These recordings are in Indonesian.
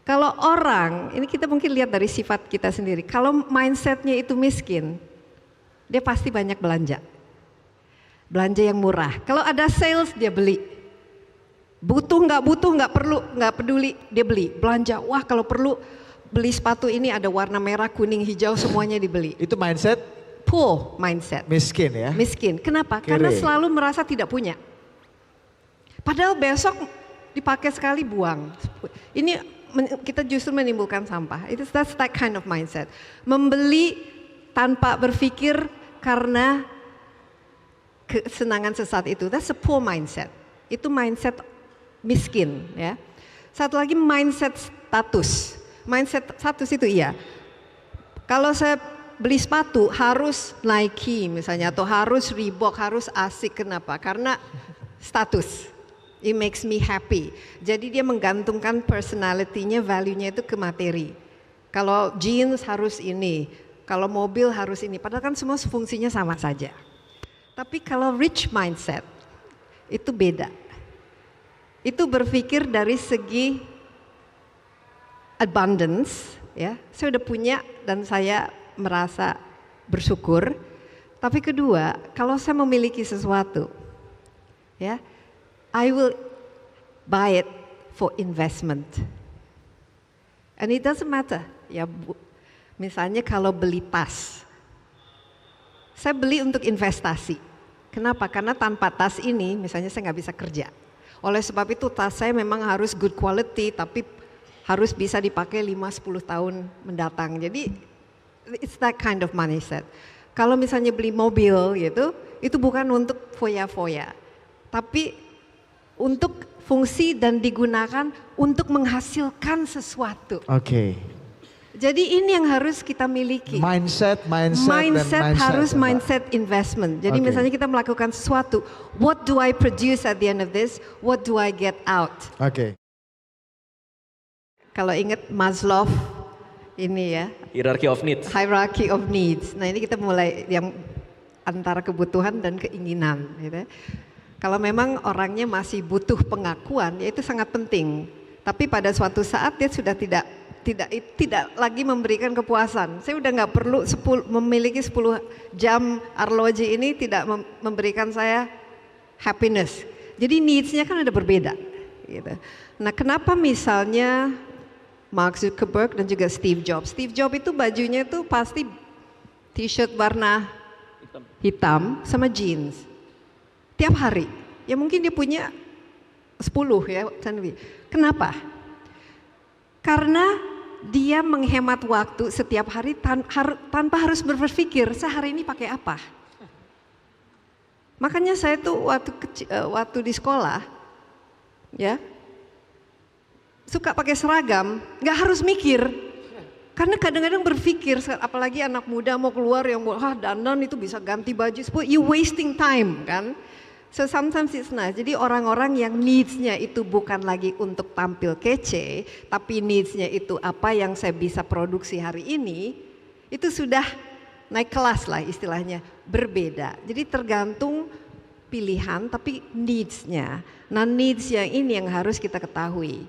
Kalau orang, ini kita mungkin lihat dari sifat kita sendiri, kalau mindsetnya itu miskin, dia pasti banyak belanja. Belanja yang murah. Kalau ada sales, dia beli. Butuh, nggak perlu, nggak peduli, dia beli. Belanja, wah kalau perlu beli sepatu ini ada warna merah, kuning, hijau, semuanya dibeli. Itu mindset? Poor mindset. Miskin ya? Miskin, kenapa? Kere. Karena selalu merasa tidak punya. Padahal besok dipakai sekali buang. Ini kita justru menimbulkan sampah. That's that kind of mindset. Membeli tanpa berpikir karena kesenangan sesaat itu. That's a poor mindset. Itu mindset miskin ya. Satu lagi mindset status. Mindset status itu iya. Kalau saya beli sepatu harus Nike misalnya atau harus Reebok, harus asik, kenapa? Karena status. It makes me happy. Jadi dia menggantungkan personality-nya, value-nya itu ke materi. Kalau jeans harus ini, kalau mobil harus ini. Padahal kan semua fungsinya sama saja. Tapi kalau rich mindset, itu beda. Itu berpikir dari segi abundance, ya. Saya udah punya dan saya merasa bersyukur. Tapi kedua, kalau saya memiliki sesuatu, ya, I will buy it for investment. And it doesn't matter. Ya, misalnya kalau beli tas, saya beli untuk investasi. Kenapa? Karena tanpa tas ini, misalnya saya nggak bisa kerja. Oleh sebab itu tas saya memang harus good quality, tapi harus bisa dipakai 5-10 tahun mendatang. Jadi it's that kind of mindset. Kalau misalnya beli mobil gitu, itu bukan untuk foya-foya, tapi untuk fungsi dan digunakan untuk menghasilkan sesuatu. Oke. Jadi ini yang harus kita miliki. Mindset Harus ya, mindset investment. Jadi misalnya kita melakukan sesuatu, what do I produce at the end of this? What do I get out? Oke. Kalau ingat Maslow ini ya. Hierarchy of needs. Hierarchy of needs. Nah ini kita mulai yang antara kebutuhan dan keinginan. Gitu. Kalau memang orangnya masih butuh pengakuan, ya itu sangat penting. Tapi pada suatu saat dia sudah tidak lagi memberikan kepuasan. Saya udah nggak perlu memiliki 10 jam arloji ini tidak memberikan saya happiness. Jadi needs-nya kan ada berbeda. Gitu. Nah kenapa misalnya Mark Zuckerberg dan juga Steve Jobs. Steve Jobs itu bajunya itu pasti t-shirt warna hitam sama jeans. Tiap hari, ya mungkin dia punya 10 ya. Kenapa? Karena dia menghemat waktu setiap hari tanpa harus berpikir saya hari ini pakai apa. Makanya saya tuh waktu di sekolah, ya suka pakai seragam, nggak harus mikir. Karena kadang-kadang berpikir, apalagi anak muda mau keluar yang dandan itu bisa ganti baju, you wasting time kan. So sometimes it's nice. Jadi orang-orang yang needs-nya itu bukan lagi untuk tampil kece, tapi needs-nya itu apa yang saya bisa produksi hari ini, itu sudah naik kelas lah istilahnya, berbeda. Jadi tergantung pilihan, tapi needs-nya. Nah needs yang ini yang harus kita ketahui.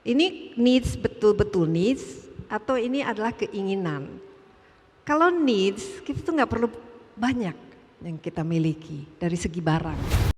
Ini needs betul-betul needs, atau ini adalah keinginan. Kalau needs, kita tuh nggak perlu banyak yang kita miliki dari segi barang.